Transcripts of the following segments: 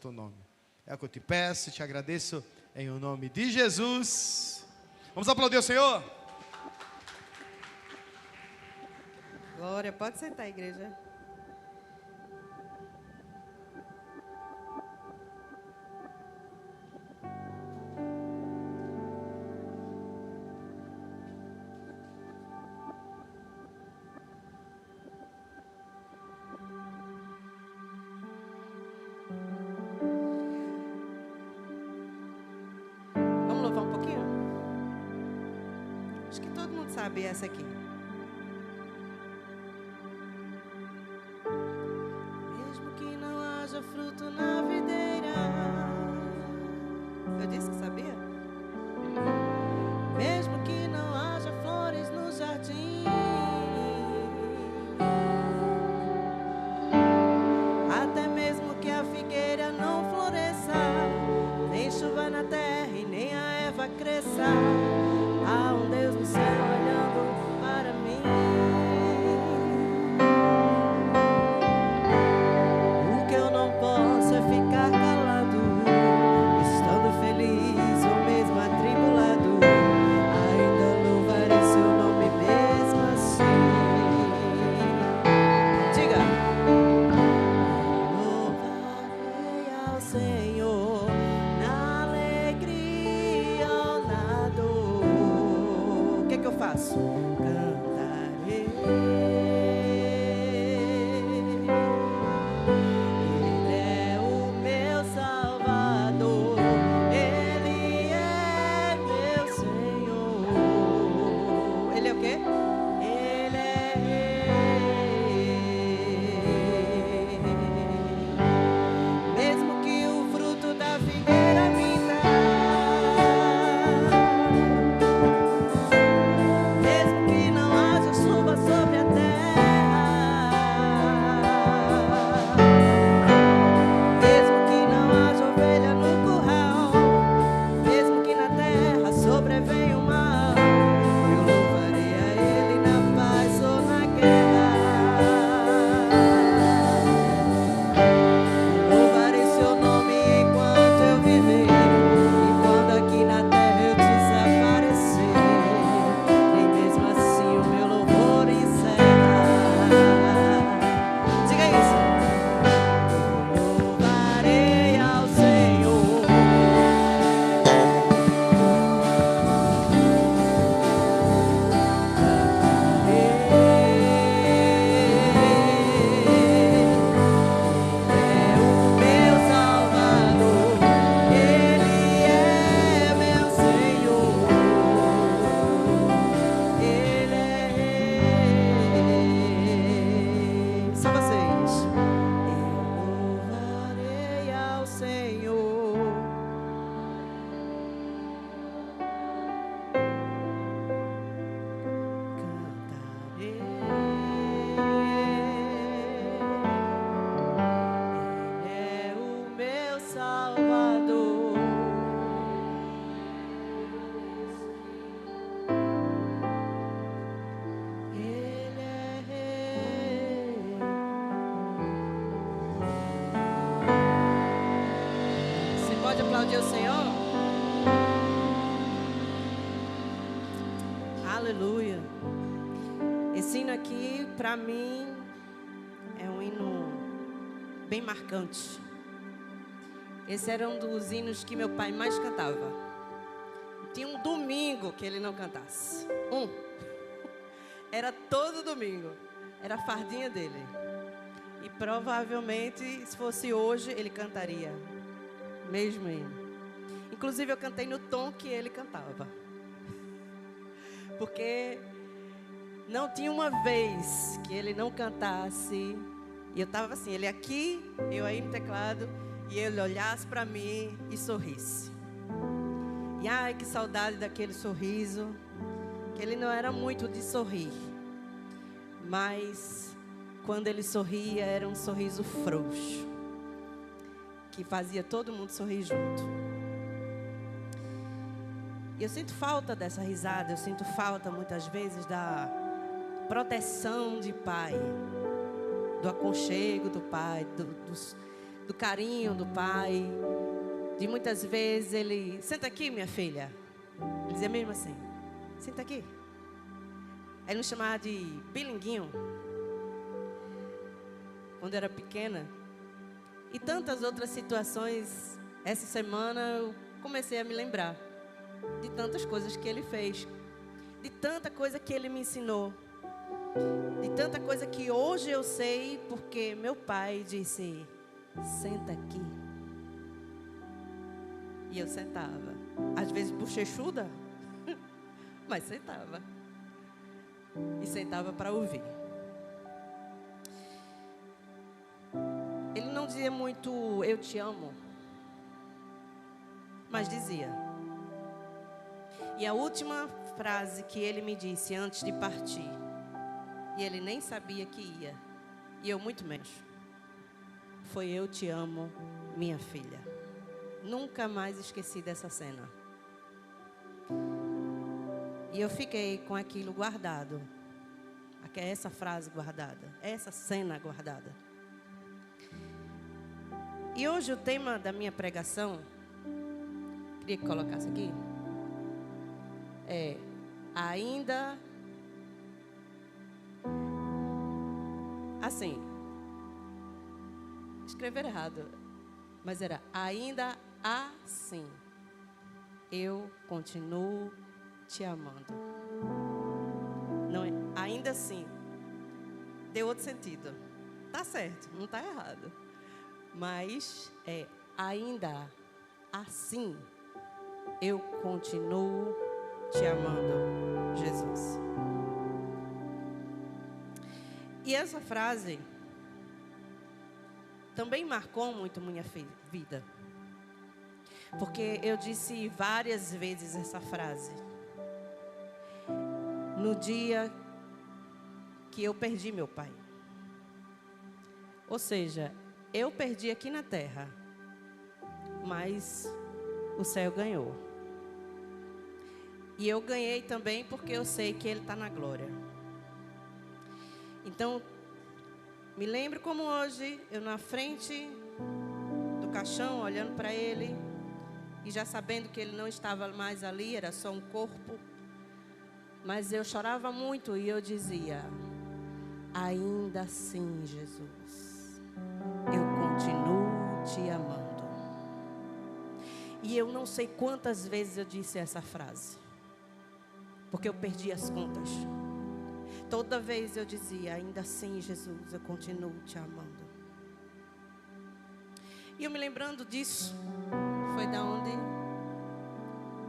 santo nome. É o que eu te peço e te agradeço em o nome de Jesus. Vamos aplaudir o Senhor? Glória, pode sentar, igreja. Vamos louvar um pouquinho? Acho que todo mundo sabe essa aqui. Mesmo que não haja fruto na videira. Eu disse que sabia? Mesmo que não haja flores no jardim, até mesmo que a figueira não floresça, nem chuva na terra e nem a erva cresça, há um Deus no céu olhando para mim. O que eu não posso é ficar calado, estando feliz ou mesmo atribulado, ainda louvarei seu nome mesmo assim. Diga: louvarei ao Senhor na alegria ou na dor. O que eu faço? Cantarei. Ele é o meu Salvador, Ele é meu Senhor. Ele é o quê? Ele é Rei. Mesmo que o fruto da figueira minta, mesmo que não haja chuva sobre a terra, mesmo que não haja ovelha no curral, mesmo que na terra sobrevenha o mal, eu louvarei a Ele na paz ou na guerra. Louvarei seu nome enquanto eu viver, e quando aqui na terra eu desaparecer, nem mesmo assim o meu louvor encerra. Diga isso. Louvarei ao Senhor. É o meu Salvador, Ele é meu Senhor, Ele é Rei. Só vocês. Eu louvarei ao Senhor. Cantarei. Ele é o meu Salvador. Ele é Rei. Você pode aplaudir o Senhor? Aleluia. Esse hino aqui, para mim, é um hino bem marcante. Esse era um dos hinos que meu pai mais cantava. Tinha um domingo que ele não cantasse. Era todo domingo. Era a fardinha dele. E provavelmente, se fosse hoje, ele cantaria. Mesmo hino. Inclusive, eu cantei no tom que ele cantava. Porque não tinha uma vez que ele não cantasse. E eu estava assim, ele aqui, eu aí no teclado, e ele olhasse para mim e sorrisse. E ai, que saudade daquele sorriso. Que ele não era muito de sorrir. Mas quando ele sorria, era um sorriso frouxo. Que fazia todo mundo sorrir junto. E eu sinto falta dessa risada, eu sinto falta muitas vezes da proteção de pai, do aconchego do pai, do do carinho do pai, de muitas vezes ele, senta aqui, minha filha. Ele dizia mesmo assim, senta aqui. Aí nos chamava de Bilinguinho, quando eu era pequena. E tantas outras situações. Essa semana eu comecei a me lembrar de tantas coisas que ele fez, de tanta coisa que ele me ensinou, de tanta coisa que hoje eu sei porque meu pai disse, senta aqui. E eu sentava, às vezes bochechuda, mas sentava. E sentava para ouvir. Ele não dizia muito, eu te amo, mas dizia. E a última frase que ele me disse antes de partir, e ele nem sabia que ia, e eu muito menos, foi eu te amo, minha filha. Nunca mais esqueci dessa cena. E eu fiquei com aquilo guardado, essa frase guardada, essa cena guardada. E hoje o tema da minha pregação, queria que colocasse aqui, é ainda assim, escrever errado, mas era ainda assim, eu continuo te amando. Não é? Ainda assim, deu outro sentido. Tá certo, não tá errado. Mas é ainda assim, eu continuo te amando, Jesus. E essa frase também marcou muito minha vida. Porque eu disse várias vezes essa frase. No dia que eu perdi meu pai. Ou seja, eu perdi aqui na terra, mas o céu ganhou. E eu ganhei também porque eu sei que Ele está na glória. Então, me lembro como hoje, eu na frente do caixão, olhando para Ele, e já sabendo que Ele não estava mais ali, era só um corpo. Mas eu chorava muito e eu dizia, ainda assim, Jesus, eu continuo te amando. E eu não sei quantas vezes eu disse essa frase, porque eu perdi as contas. Toda vez eu dizia, ainda assim, Jesus, eu continuo te amando. E eu me lembrando disso, foi da onde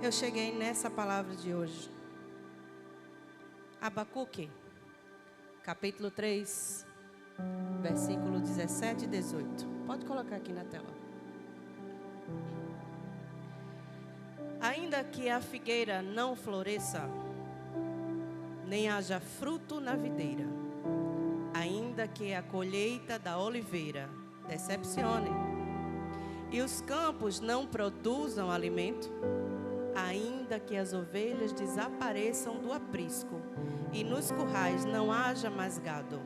eu cheguei nessa palavra de hoje. Abacuque, capítulo 3, versículo 17 e 18. Pode colocar aqui na tela. Ainda que a figueira não floresça, nem haja fruto na videira, ainda que a colheita da oliveira decepcione, e os campos não produzam alimento, ainda que as ovelhas desapareçam do aprisco, e nos currais não haja mais gado,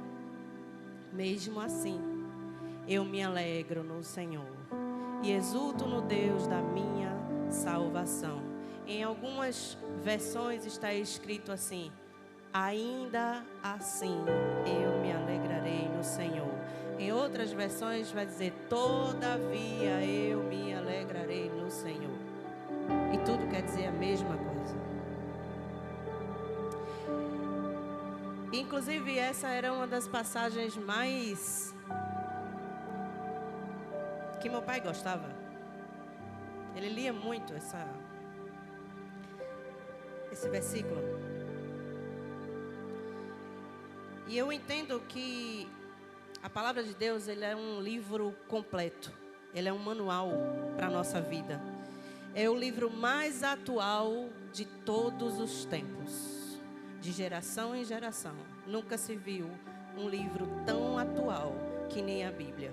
mesmo assim, eu me alegro no Senhor, e exulto no Deus da minha salvação. Em algumas versões está escrito assim, ainda assim eu me alegrarei no Senhor. Em outras versões vai dizer, todavia eu me alegrarei no Senhor. E tudo quer dizer a mesma coisa. Inclusive essa era uma das passagens mais que meu pai gostava. Ele lia muito esse versículo. E eu entendo que a palavra de Deus, ele é um livro completo. Ele é um manual para a nossa vida. É o livro mais atual de todos os tempos. De geração em geração. Nunca se viu um livro tão atual que nem a Bíblia.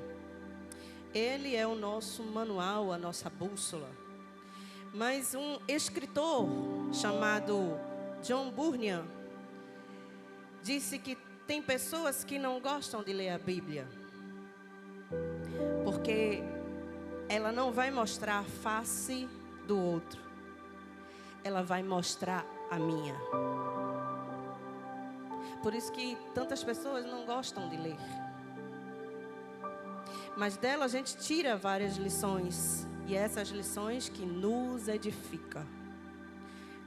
Ele é o nosso manual, a nossa bússola. Mas um escritor chamado John Bunyan disse que tem pessoas que não gostam de ler a Bíblia, porque ela não vai mostrar a face do outro. Ela vai mostrar a minha. Por isso que tantas pessoas não gostam de ler. Mas dela a gente tira várias lições. E essas lições que nos edificam.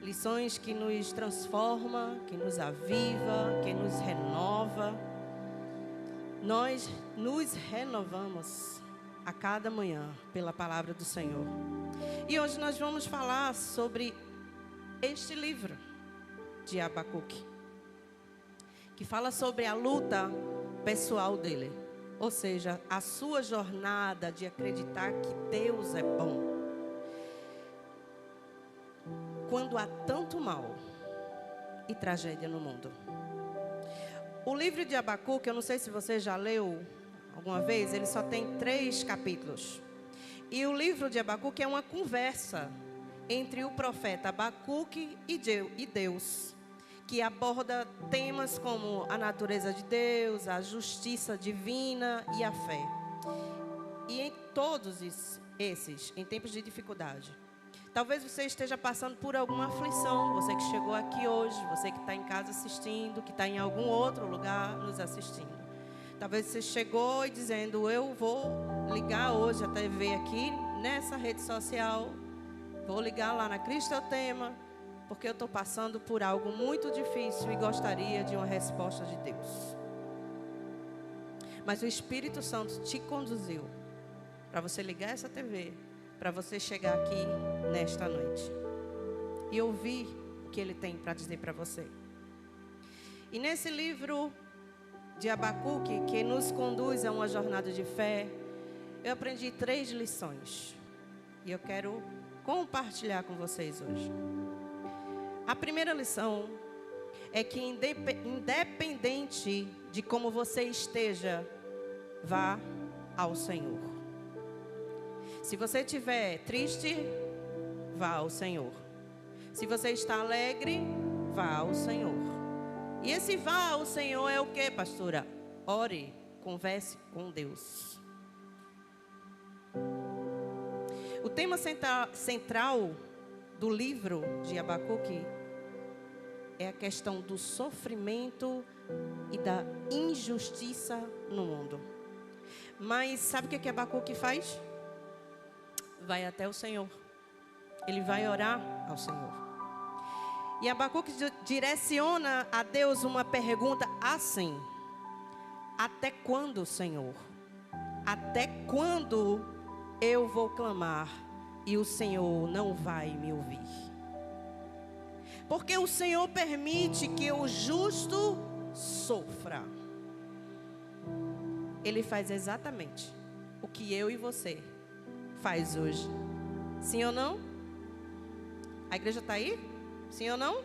Lições que nos transforma, que nos aviva, que nos renova. Nós nos renovamos a cada manhã pela palavra do Senhor. E hoje nós vamos falar sobre este livro de Abacuque, que fala sobre a luta pessoal dele. Ou seja, a sua jornada de acreditar que Deus é bom. Quando há tanto mal e tragédia no mundo. O livro de Abacuque, eu não sei se você já leu alguma vez, ele só tem 3 capítulos. E o livro de Abacuque é uma conversa entre o profeta Abacuque e Deus, que aborda temas como a natureza de Deus, a justiça divina e a fé. E em todos esses, em tempos de dificuldade, talvez você esteja passando por alguma aflição, você que chegou aqui hoje, você que está em casa assistindo, que está em algum outro lugar nos assistindo. Talvez você chegou e dizendo, eu vou ligar hoje a TV aqui, nessa rede social, vou ligar lá na Cristo é o Tema, porque eu estou passando por algo muito difícil e gostaria de uma resposta de Deus. Mas o Espírito Santo te conduziu para você ligar essa TV, para você chegar aqui nesta noite e ouvir o que Ele tem para dizer para você. E nesse livro de Abacuque, que nos conduz a uma jornada de fé, eu aprendi 3 lições. E eu quero compartilhar com vocês hoje. A primeira lição é que independente de como você esteja, vá ao Senhor. Se você estiver triste, vá ao Senhor. Se você está alegre, vá ao Senhor. E esse vá ao Senhor é o que, pastora? Ore, converse com Deus. O tema central do livro de Abacuque é a questão do sofrimento e da injustiça no mundo. Mas sabe o que Abacuque faz? Vai até o Senhor. Ele vai orar ao Senhor. E Abacuque direciona a Deus uma pergunta assim: até quando, Senhor? Até quando eu vou clamar e o Senhor não vai me ouvir? Porque o Senhor permite que o justo sofra. Ele faz exatamente o que eu e você faz hoje. Sim ou não? A igreja está aí? Sim ou não?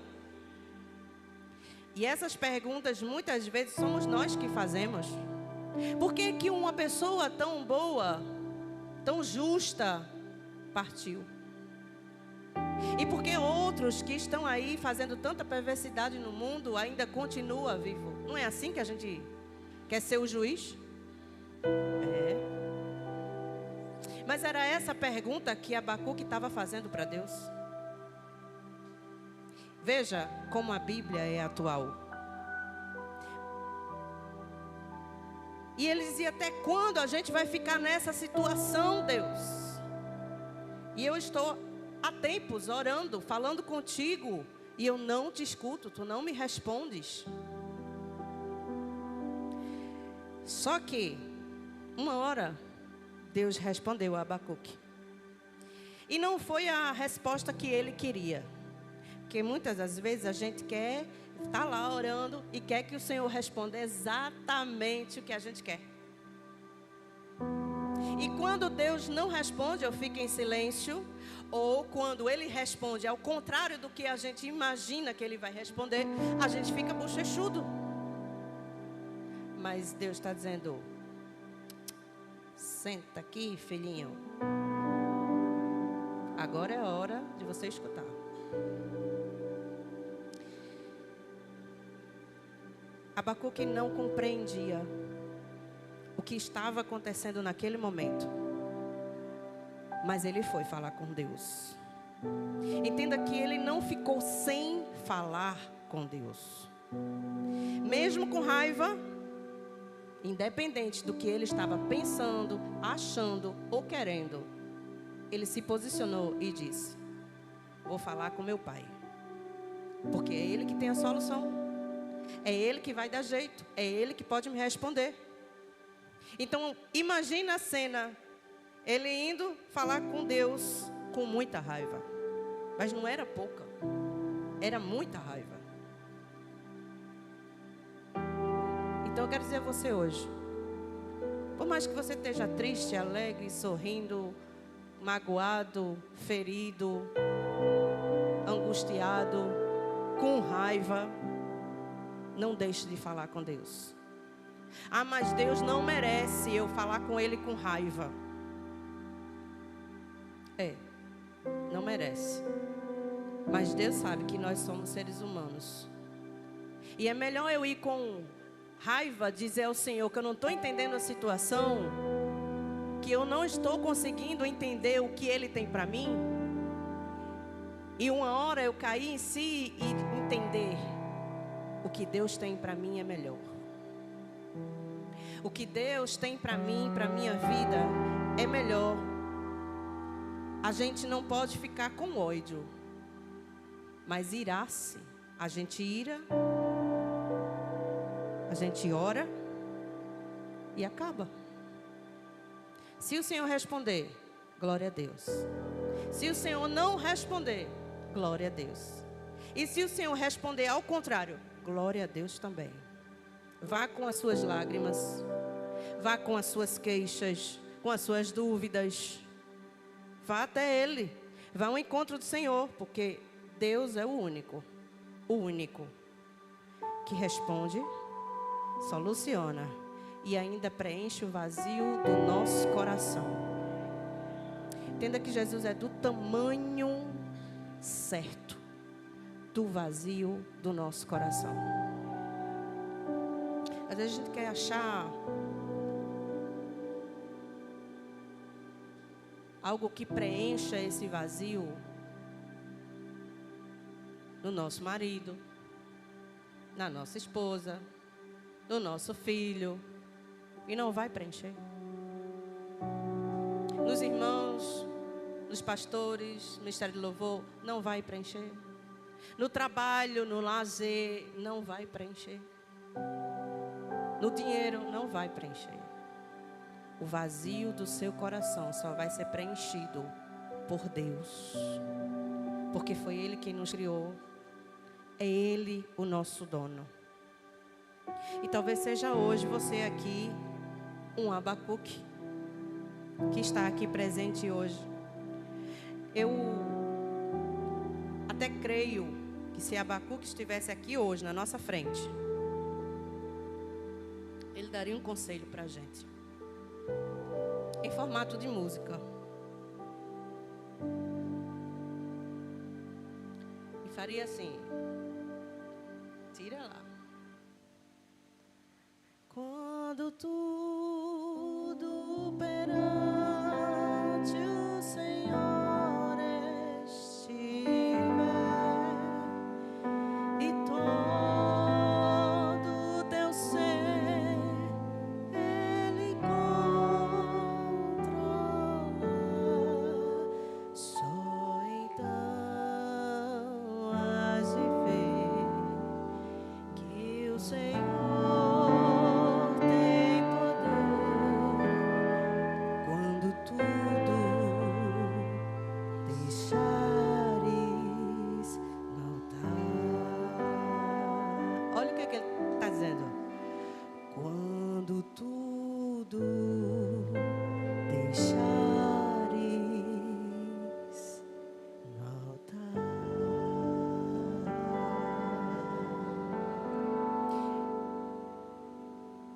E essas perguntas muitas vezes somos nós que fazemos. Por que que uma pessoa tão boa, tão justa, partiu? E por que outros que estão aí fazendo tanta perversidade no mundo ainda continuam vivos? Não é assim que a gente quer ser o juiz? É. Mas era essa pergunta que Abacuque estava fazendo para Deus. Veja como a Bíblia é atual. E ele dizia, até quando a gente vai ficar nessa situação, Deus? E eu estou há tempos orando, falando contigo, e eu não te escuto, tu não me respondes. Só que, uma hora, Deus respondeu a Abacuque. E não foi a resposta que ele queria. Porque muitas das vezes a gente quer estar lá orando e quer que o Senhor responda exatamente o que a gente quer. E quando Deus não responde, eu fico em silêncio. Ou quando Ele responde ao contrário do que a gente imagina que Ele vai responder, a gente fica bochechudo. Mas Deus está dizendo, senta aqui, filhinho. Agora é a hora de você escutar. Abacuque não compreendia o que estava acontecendo naquele momento. Mas ele foi falar com Deus. Entenda que ele não ficou sem falar com Deus. Mesmo com raiva, independente do que ele estava pensando, achando ou querendo, ele se posicionou e disse: vou falar com meu pai. Porque é ele que tem a solução. É ele que vai dar jeito. É ele que pode me responder. Então, imagina a cena. Ele indo falar com Deus com muita raiva. Mas não era pouca. Era muita raiva. Então eu quero dizer a você hoje. Por mais que você esteja triste, alegre, sorrindo, magoado, ferido, angustiado, com raiva, não deixe de falar com Deus. Ah, mas Deus não merece eu falar com Ele com raiva. Não merece. Mas Deus sabe que nós somos seres humanos. E é melhor eu ir com raiva, dizer ao Senhor que eu não estou entendendo a situação, que eu não estou conseguindo entender o que Ele tem para mim. E uma hora eu cair em si e entender o que Deus tem para mim é melhor. O que Deus tem para mim, para minha vida, é melhor. A gente não pode ficar com ódio, mas irar-se. A gente ira, a gente ora e acaba. Se o Senhor responder, glória a Deus. Se o Senhor não responder, glória a Deus. E se o Senhor responder ao contrário, glória a Deus também. Vá com as suas lágrimas, vá com as suas queixas, com as suas dúvidas. Vá até Ele, vá ao encontro do Senhor, porque Deus é o único que responde, soluciona e ainda preenche o vazio do nosso coração. Entenda que Jesus é do tamanho certo do vazio do nosso coração. Às vezes a gente quer achar algo que preencha esse vazio no nosso marido, na nossa esposa, no nosso filho, e não vai preencher. Nos irmãos, nos pastores, no Ministério de Louvor, não vai preencher. No trabalho, no lazer, não vai preencher. No dinheiro, não vai preencher. O vazio do seu coração só vai ser preenchido por Deus. Porque foi Ele quem nos criou. É Ele o nosso dono. E talvez seja hoje você aqui, um Abacuque, que está aqui presente hoje. Eu até creio que se Abacuque estivesse aqui hoje, na nossa frente, ele daria um conselho para a gente. Em formato de música. E faria assim. Tira lá. Quando tudo perante o Senhor estiver e todo o teu ser Ele controla, só então has de ver que o Senhor tem poder quando tudo deixares no altar. Olha o que ele está dizendo. Quando tudo deixares no altar.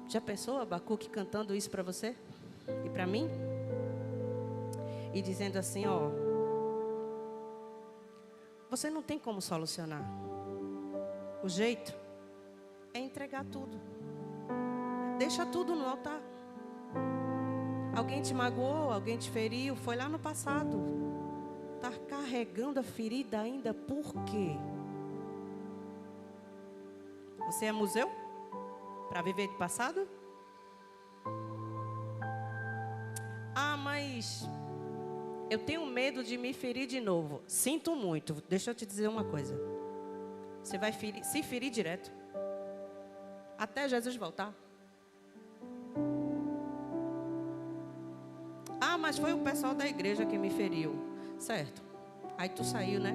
Já pensou Abacuque cantando isso para você e para mim? E dizendo assim, ó, você não tem como solucionar. O jeito é entregar tudo. Deixa tudo no altar. Alguém te magoou, alguém te feriu, foi lá no passado. Está carregando a ferida ainda por quê? Você é museu? Para viver de passado? Ah, mas eu tenho medo de me ferir de novo. Sinto muito. Deixa eu te dizer uma coisa. Você vai se ferir direto. Até Jesus voltar. Ah, mas foi o pessoal da igreja que me feriu. Certo. Aí tu saiu, né?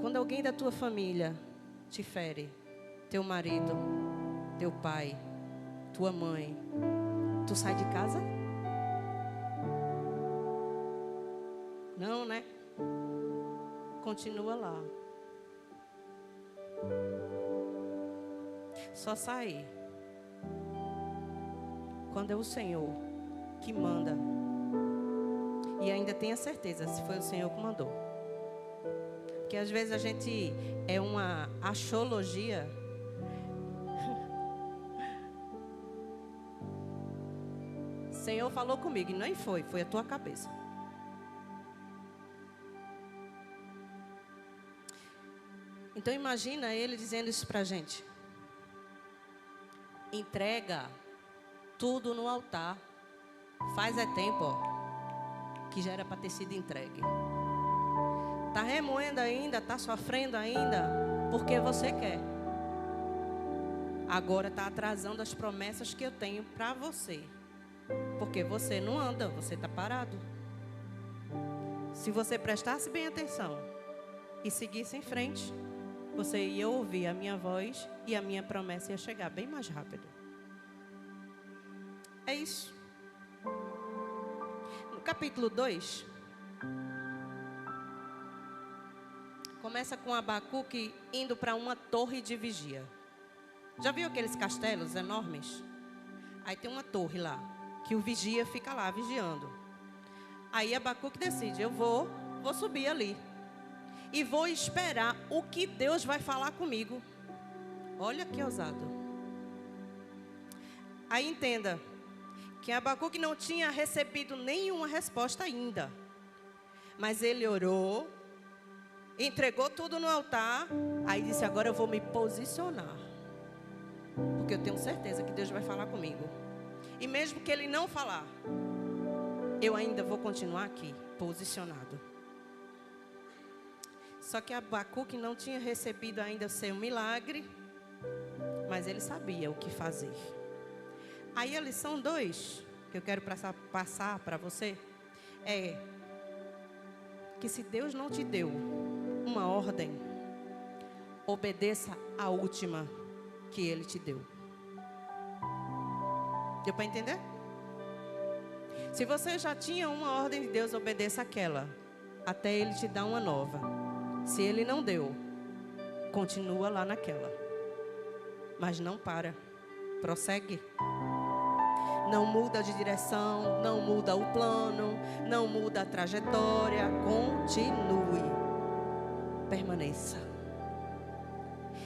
Quando alguém da tua família te fere, teu marido, teu pai, tua mãe, tu sai de casa? Não, né? Continua lá. Só sai quando é o Senhor que manda. E ainda tenha certeza se foi o Senhor que mandou. Porque às vezes a gente é uma axologia. O Senhor falou comigo e nem foi a tua cabeça. Então imagina ele dizendo isso pra gente. Entrega tudo no altar. Faz tempo, ó, que já era para ter sido entregue. Tá remoendo ainda, tá sofrendo ainda, porque você quer. Agora tá atrasando as promessas que eu tenho para você. Porque você não anda, você tá parado. Se você prestasse bem atenção e seguisse em frente, você ia ouvir a minha voz e a minha promessa ia chegar bem mais rápido. É isso. No capítulo 2, começa com Abacuque indo para uma torre de vigia. Já viu aqueles castelos enormes? Aí tem uma torre lá, que o vigia fica lá vigiando. Aí Abacuque decide, eu vou subir ali. E vou esperar o que Deus vai falar comigo. Olha que ousado. Aí entenda que Abacuque não tinha recebido nenhuma resposta ainda. Mas ele orou, entregou tudo no altar. Aí disse, agora eu vou me posicionar. Porque eu tenho certeza que Deus vai falar comigo. E mesmo que ele não falar, eu ainda vou continuar aqui, posicionado. Só que Abacuque não tinha recebido ainda o seu milagre, mas ele sabia o que fazer. Aí a lição 2, que eu quero passar para você, é que se Deus não te deu uma ordem, obedeça a última que Ele te deu. Deu para entender? Se você já tinha uma ordem de Deus, obedeça aquela, até Ele te dar uma nova. Se Ele não deu, continua lá naquela. Mas não para. Prossegue. Não muda de direção, não muda o plano, não muda a trajetória. Continue. Permaneça.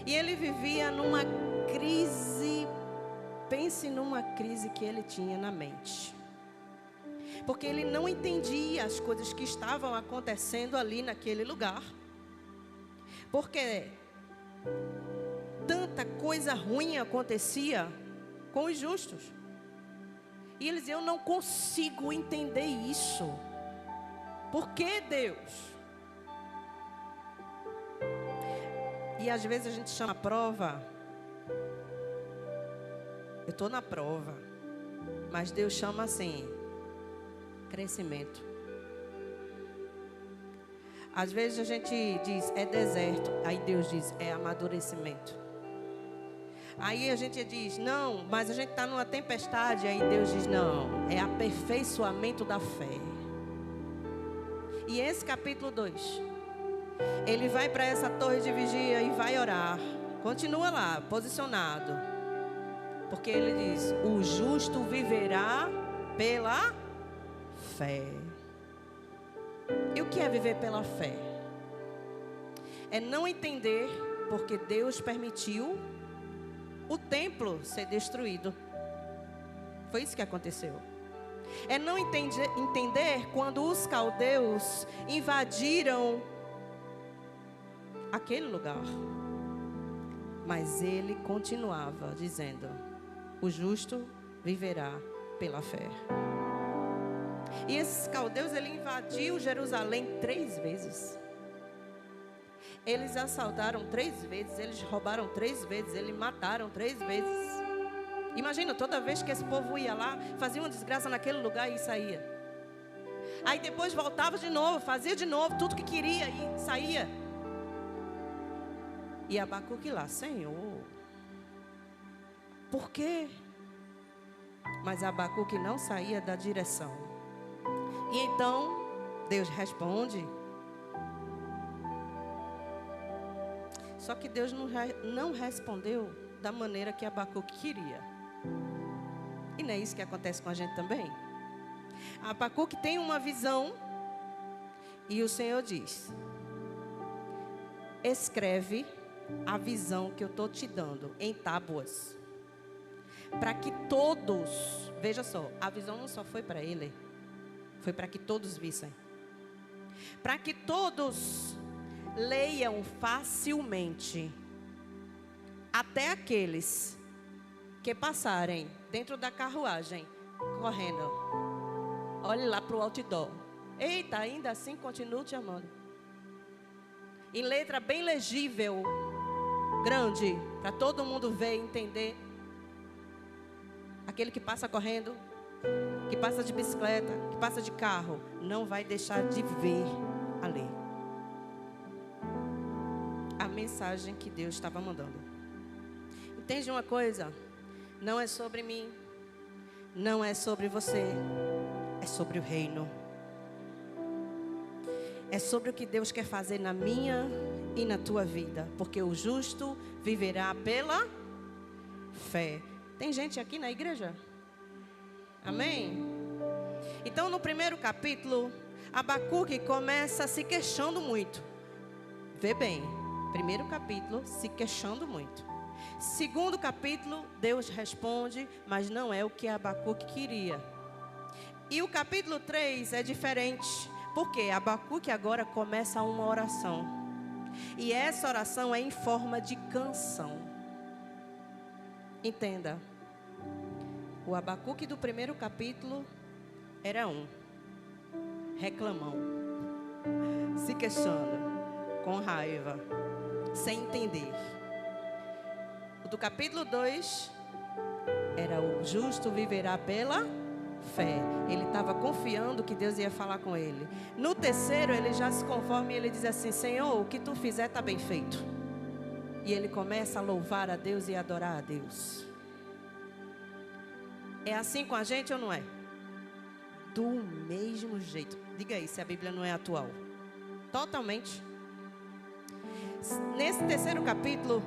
E ele vivia numa crise. Pense numa crise que ele tinha na mente. Porque ele não entendia as coisas que estavam acontecendo ali naquele lugar. Porque tanta coisa ruim acontecia com os justos. E eles diziam, eu não consigo entender isso. Por que Deus? E às vezes a gente chama a prova. Eu estou na prova. Mas Deus chama assim, crescimento. Às vezes a gente diz, é deserto. Aí Deus diz, é amadurecimento. Aí a gente diz, não, mas a gente está numa tempestade. Aí Deus diz, não, é aperfeiçoamento da fé. E esse capítulo 2, ele vai para essa torre de vigia e vai orar. Continua lá, posicionado. Porque ele diz, o justo viverá pela fé. E o que é viver pela fé? É não entender porque Deus permitiu o templo ser destruído. Foi isso que aconteceu. É não entender quando os caldeus invadiram aquele lugar. Mas ele continuava dizendo: o justo viverá pela fé. E esses caldeus, ele invadiu Jerusalém 3 vezes. Eles assaltaram 3 vezes, eles roubaram 3 vezes, eles mataram 3 vezes. Imagina, toda vez que esse povo ia lá, fazia uma desgraça naquele lugar e saía. Aí depois voltava de novo, fazia de novo tudo que queria e saía. E Abacuque lá: Senhor, por quê? Mas Abacuque não saía da direção. E então Deus responde. Só que Deus não respondeu da maneira que Abacuque queria. E não é isso que acontece com a gente também? Abacuque tem uma visão e o Senhor diz: escreve a visão que eu estou te dando em tábuas, para que todos, veja só, a visão não só foi para ele, foi para que todos vissem, para que todos leiam facilmente, até aqueles que passarem dentro da carruagem correndo. Olhe lá para o outdoor. Eita, ainda assim continuo te amando. Em letra bem legível, grande, para todo mundo ver e entender. Aquele que passa correndo, que passa de bicicleta, que passa de carro, não vai deixar de ver ali a mensagem que Deus estava mandando. Entende uma coisa? Não é sobre mim, não é sobre você, é sobre o reino. É sobre o que Deus quer fazer na minha e na tua vida. Porque o justo viverá pela fé. Tem gente aqui na igreja? Amém? Então, no primeiro capítulo, Abacuque começa se queixando muito. Vê bem, primeiro capítulo, se queixando muito. Segundo capítulo, Deus responde, mas não é o que Abacuque queria. E o capítulo 3 é diferente. Porque Abacuque agora começa uma oração. E essa oração é em forma de canção. Entenda. O Abacuque do primeiro capítulo era reclamão, se queixando, com raiva, sem entender. O do capítulo 2 era: o justo viverá pela fé. Ele estava confiando que Deus ia falar com ele. No terceiro, ele já se conforma e ele diz assim: Senhor, o que tu fizer está bem feito. E ele começa a louvar a Deus e adorar a Deus. É assim com a gente ou não é? Do mesmo jeito. Diga aí se a Bíblia não é atual. Totalmente. Nesse terceiro capítulo,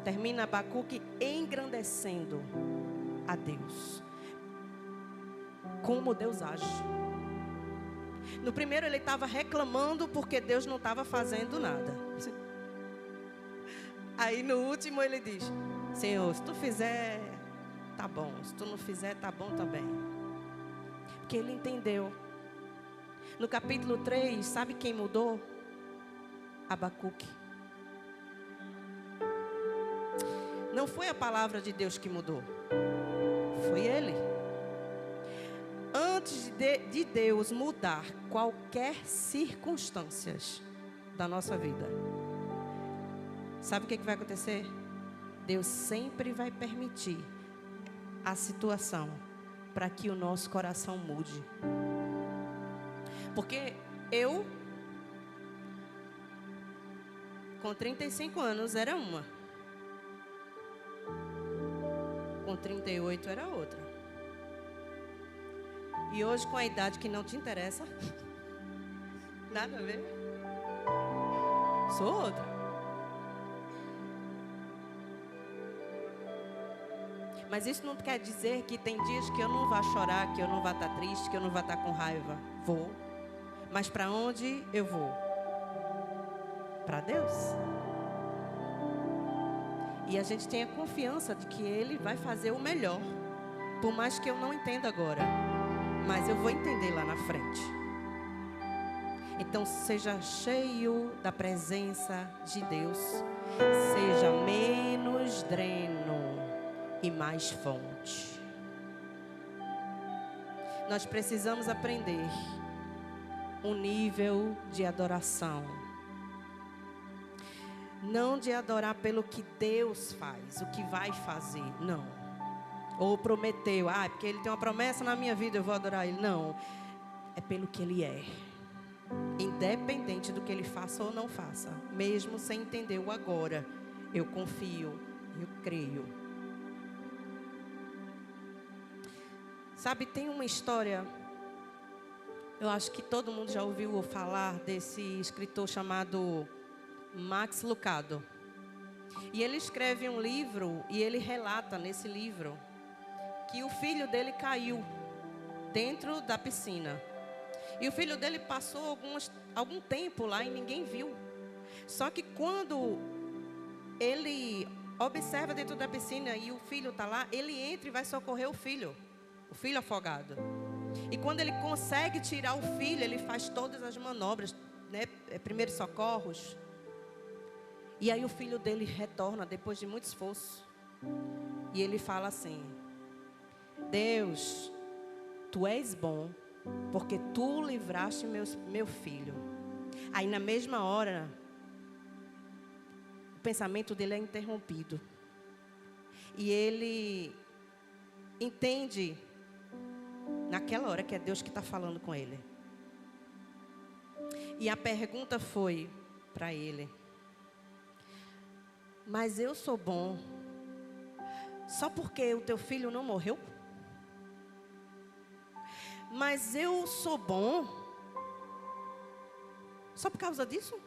termina Abacuque engrandecendo a Deus. Como Deus age. No primeiro ele estava reclamando porque Deus não estava fazendo nada. Aí no último ele diz: Senhor, se tu fizer, tá bom. Se tu não fizer, tá bom também. Porque ele entendeu. No capítulo 3, sabe quem mudou? Abacuque. Não foi a palavra de Deus que mudou. Foi ele. Antes de Deus mudar qualquer circunstâncias da nossa vida, sabe o que vai acontecer? Deus sempre vai permitir a situação para que o nosso coração mude. Porque eu, com 35 anos, era uma. Com 38 era outra. E hoje, com a idade que não te interessa, nada a ver, sou outra. Mas isso não quer dizer que tem dias que eu não vá chorar, que eu não vá estar triste, que eu não vá estar com raiva. Vou. Mas para onde eu vou? Para Deus. E a gente tem a confiança de que Ele vai fazer o melhor. Por mais que eu não entenda agora, mas eu vou entender lá na frente. Então seja cheio da presença de Deus. Seja menos dreno e mais fonte. Nós precisamos aprender um nível de adoração. Não de adorar pelo que Deus faz, o que vai fazer, não. Ou prometeu, porque Ele tem uma promessa na minha vida, eu vou adorar Ele. Não, é pelo que Ele é. Independente do que Ele faça ou não faça. Mesmo sem entender o agora, eu confio, eu creio. Sabe, tem uma história, eu acho que todo mundo já ouviu falar desse escritor chamado Max Lucado. E ele escreve um livro e ele relata nesse livro que o filho dele caiu dentro da piscina. E o filho dele passou algum tempo lá e ninguém viu. Só que quando ele observa dentro da piscina e o filho está lá, ele entra e vai socorrer o filho afogado. E quando ele consegue tirar o filho, ele faz todas as manobras, né? Primeiros socorros. E aí o filho dele retorna depois de muito esforço. E ele fala assim: Deus, Tu és bom, porque Tu livraste meu filho. Aí na mesma hora, o pensamento dele é interrompido. E ele entende naquela hora que é Deus que está falando com ele. E a pergunta foi para ele: mas eu sou bom só porque o teu filho não morreu? Mas eu sou bom só por causa disso?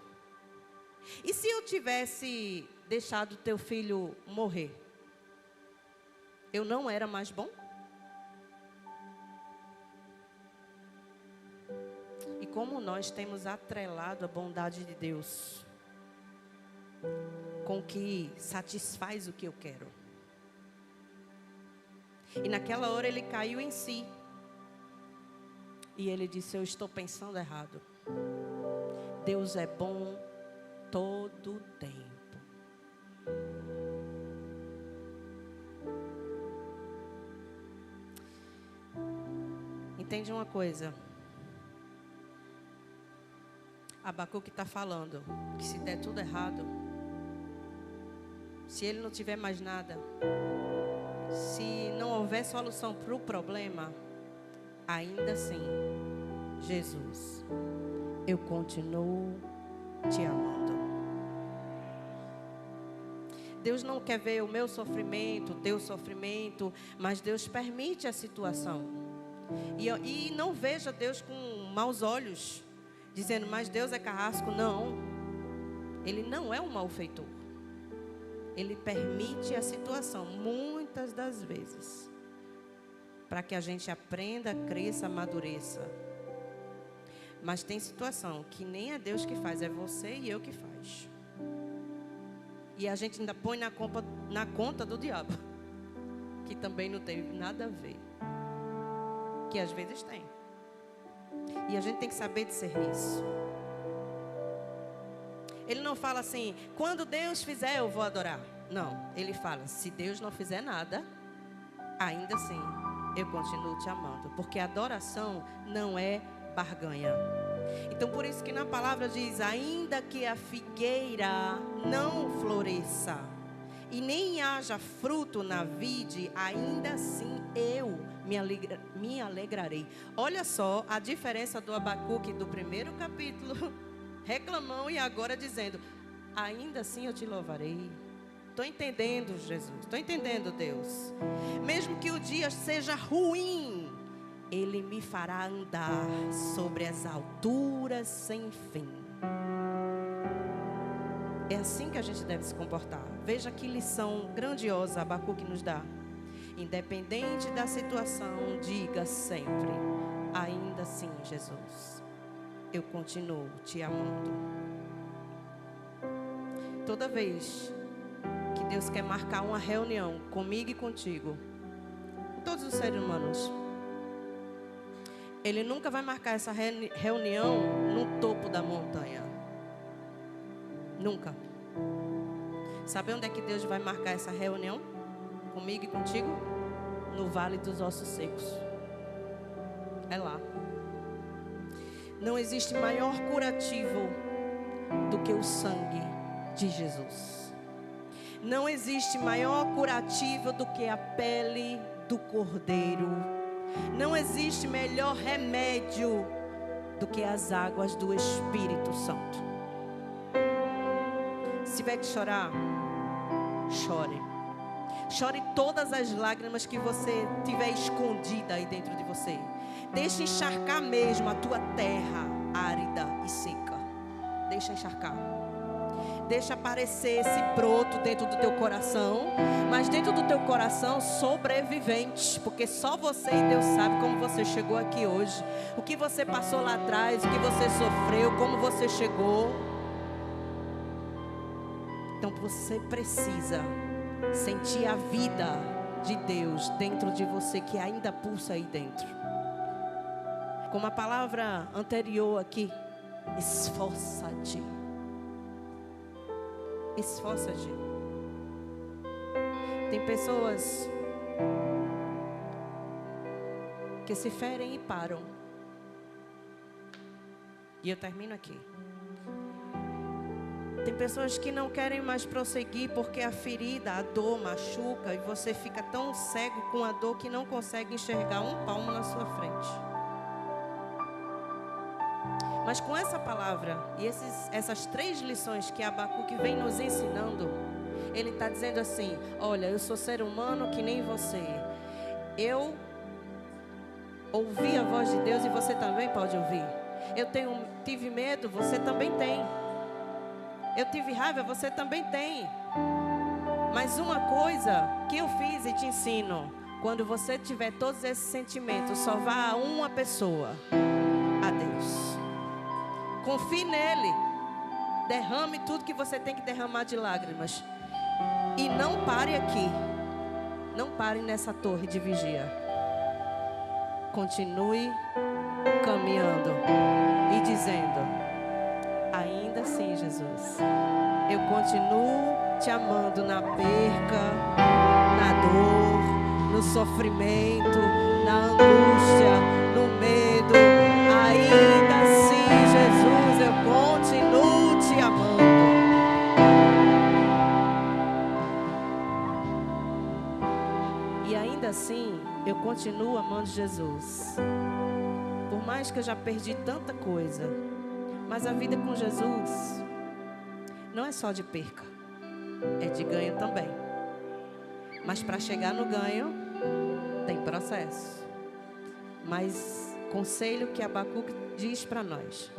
E se eu tivesse deixado o teu filho morrer, eu não era mais bom? E como nós temos atrelado a bondade de Deus com o que satisfaz o que eu quero. E naquela hora ele caiu em si. E ele disse: eu estou pensando errado. Deus é bom todo o tempo. Entende uma coisa? Abacuque está falando que se der tudo errado, se ele não tiver mais nada, se não houver solução para o problema, ainda assim, Jesus, eu continuo te amando. Deus não quer ver o meu sofrimento, o teu sofrimento, mas Deus permite a situação. E não veja Deus com maus olhos, dizendo, mas Deus é carrasco. Não, Ele não é um malfeitor. Ele permite a situação, muitas das vezes, para que a gente aprenda, cresça, amadureça. Mas tem situação que nem é Deus que faz, é você e eu que faz. E a gente ainda põe na conta do diabo, que também não tem nada a ver, que às vezes tem. E a gente tem que saber discernir isso. Ele não fala assim, quando Deus fizer eu vou adorar. Não, ele fala, se Deus não fizer nada, ainda assim eu continuo te amando. Porque a adoração não é barganha. Então por isso que na palavra diz, ainda que a figueira não floresça e nem haja fruto na vide, ainda assim eu me alegrarei. Olha só a diferença do Abacuque do primeiro capítulo, reclamão, e agora dizendo, ainda assim eu te louvarei. Estou entendendo, Jesus, estou entendendo, Deus. Mesmo que o dia seja ruim, Ele me fará andar sobre as alturas sem fim. É assim que a gente deve se comportar. Veja que lição grandiosa Abacuque nos dá. Independente da situação, diga sempre, ainda assim, Jesus, eu continuo te amando. Toda vez que Deus quer marcar uma reunião comigo e contigo, todos os seres humanos. Ele nunca vai marcar essa reunião no topo da montanha. Nunca. Sabe onde é que Deus vai marcar essa reunião? Comigo e contigo? No Vale dos Ossos Secos. É lá. Não existe maior curativo do que o sangue de Jesus. Não existe maior curativo do que a pele do Cordeiro. Não existe melhor remédio do que as águas do Espírito Santo. Se tiver que chorar, chore. Chore todas as lágrimas que você tiver escondida aí dentro de você. Deixa encharcar mesmo a tua terra árida e seca. Deixa encharcar. Deixa aparecer esse broto dentro do teu coração. Mas dentro do teu coração sobrevivente. Porque só você e Deus sabe como você chegou aqui hoje. O que você passou lá atrás. O que você sofreu. Como você chegou. Então você precisa sentir a vida de Deus dentro de você, que ainda pulsa aí dentro. Como a palavra anterior aqui, esforça-te. Esforça-te. Tem pessoas que se ferem e param. E eu termino aqui. Tem pessoas que não querem mais prosseguir porque a ferida, a dor machuca e você fica tão cego com a dor que não consegue enxergar um palmo na sua frente. Mas com essa palavra e essas 3 lições que Abacuque vem nos ensinando, ele está dizendo assim: olha, eu sou ser humano que nem você. Eu ouvi a voz de Deus e você também pode ouvir. Eu tive medo, você também tem. Eu tive raiva, você também tem. Mas uma coisa que eu fiz e te ensino: quando você tiver todos esses sentimentos, só vá a uma pessoa, a Deus. Confie nele. Derrame tudo que você tem que derramar de lágrimas. E não pare aqui. Não pare nessa torre de vigia. Continue caminhando e dizendo: ainda assim, Jesus, eu continuo te amando na perca, na dor, no sofrimento, na angústia, no medo. Ainda assim, Jesus, eu continuo te amando. E ainda assim, eu continuo amando Jesus. Por mais que eu já perdi tanta coisa, mas a vida com Jesus não é só de perca, é de ganho também. Mas para chegar no ganho, tem processo. Mas conselho que Abacuque diz para nós: